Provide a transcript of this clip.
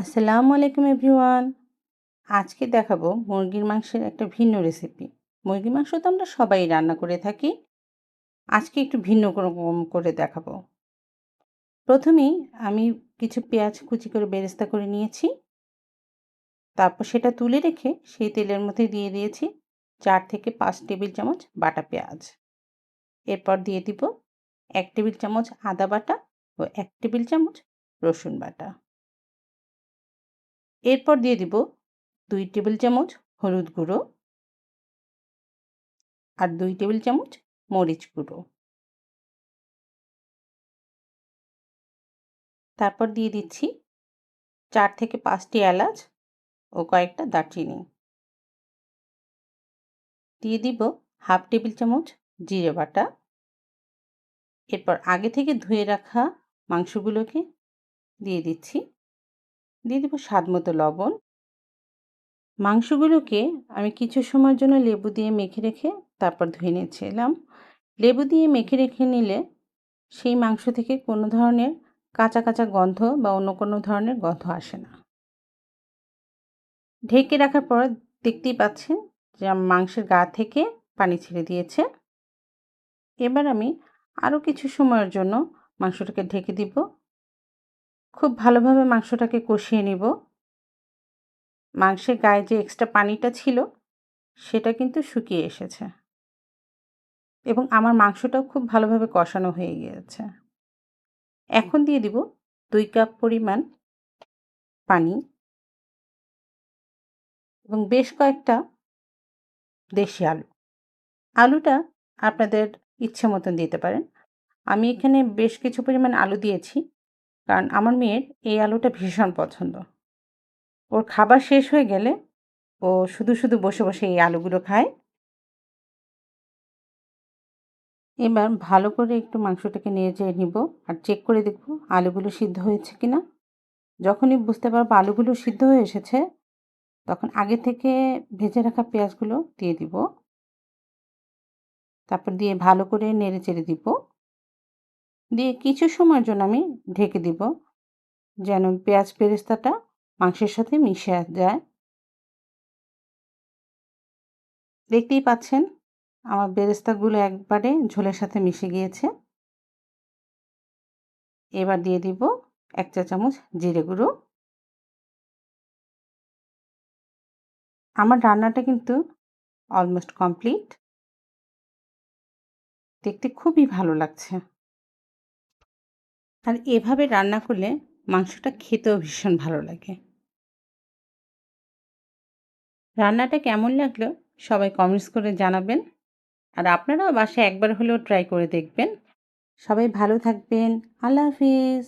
আসসালামু আলাইকুম এভরিওয়ান। আজকে দেখাবো মুরগির মাংসের একটা ভিন্ন রেসিপি। মুরগির মাংস তো আমরা সবাই রান্না করে থাকি। আজকে একটু ভিন্ন রকম করে দেখাবো। প্রথমেই আমি কিছু পেঁয়াজ কুচি করে বেরেস্তা করে নিয়েছি। তারপর সেটা তুলে রেখে সেই তেলের মধ্যে দিয়ে দিয়েছি 4 থেকে 5 টেবিল চামচ বাটা পেঁয়াজ। এরপর দিয়ে দিব 1 টেবিল চামচ আদা বাটা ও 1 টেবিল চামচ রসুন বাটা। এরপর দিয়ে দিব 2 টেবিল চামচ হলুদ গুঁড়ো আর 2 টেবিল চামচ মরিচ গুঁড়ো। তারপর দিয়ে দিচ্ছি 4 থেকে 5টি এলাচ ও কয়েকটা দারচিনি। দিয়ে দিব হাফ টেবিল চামচ জিরে বাটা। এরপর আগে থেকে ধুয়ে রাখা মাংসগুলোকে দিয়ে দিচ্ছি। দিয়ে দিব স্বাদমতো লবণ। মাংসগুলোকে আমি কিছু সময়ের জন্য লেবু দিয়ে মেখে রেখে তারপর ধুয়ে নিয়েছিলাম। লেবু দিয়ে মেখে রেখে নিলে সেই মাংস থেকে কোনো ধরনের কাঁচা কাঁচা গন্ধ বা অন্য কোনো ধরনের গন্ধ আসে না। ঢেকে রাখার পর দেখতেই পাচ্ছেন যে মাংসের গা থেকে পানি ছেড়ে দিয়েছে। এবার আমি আরও কিছু সময়ের জন্য মাংসটাকে ঢেকে দিব। খুব ভালোভাবে মাংসটাকে কষিয়ে নিব। মাংসের গায়ে যে এক্সট্রা পানিটা ছিল সেটা কিন্তু শুকিয়ে এসেছে এবং আমার মাংসটাও খুব ভালোভাবে কষানো হয়ে গিয়েছে। এখন দিয়ে দিব 2 কাপ পরিমাণ পানি এবং বেশ কয়েকটা দেশি আলু। আলুটা আপনাদের ইচ্ছে মতন দিতে পারেন। আমি এখানে বেশ কিছু পরিমাণ আলু দিয়েছি কারণ আমার মেয়ের এই আলুটা ভীষণ পছন্দ। ওর খাবার শেষ হয়ে গেলে ও শুধু শুধু বসে বসে এই আলুগুলো খায়। এবার ভালো করে একটু মাংসটাকে নেড়ে নিব আর চেক করে দেখব আলুগুলো সিদ্ধ হয়েছে কিনা। যখনই বুঝতে পারবো আলুগুলো সিদ্ধ হয়ে এসেছে তখন আগে থেকে ভেজে রাখা পেঁয়াজগুলো দিয়ে দিব। তারপর দিয়ে ভালো করে নেড়ে চেড়ে দিব। দিয়ে কিছু সময়ের জন্য আমি ঢেকে দিব যেন পেঁয়াজ বেরেস্তাটা মাংসের সাথে মিশে যায়। দেখতেই পাচ্ছেন আমার বেরেস্তাগুলো একবারে ঝোলের সাথে মিশে গিয়েছে। এবার দিয়ে দিব 1 চা চামচ জিরে গুঁড়ো। আমার রান্নাটা কিন্তু অলমোস্ট কমপ্লিট। দেখতে খুবই ভালো লাগছে। আর এভাবে রান্না করলে মাংসটা খেতেও ভীষণ ভালো লাগে। রান্নাটা কেমন লাগলো সবাই কমেন্টস করে জানাবেন। আর আপনারাও বাসায় একবার হলেও ট্রাই করে দেখবেন। সবাই ভালো থাকবেন। আল্লাহ হাফিজ।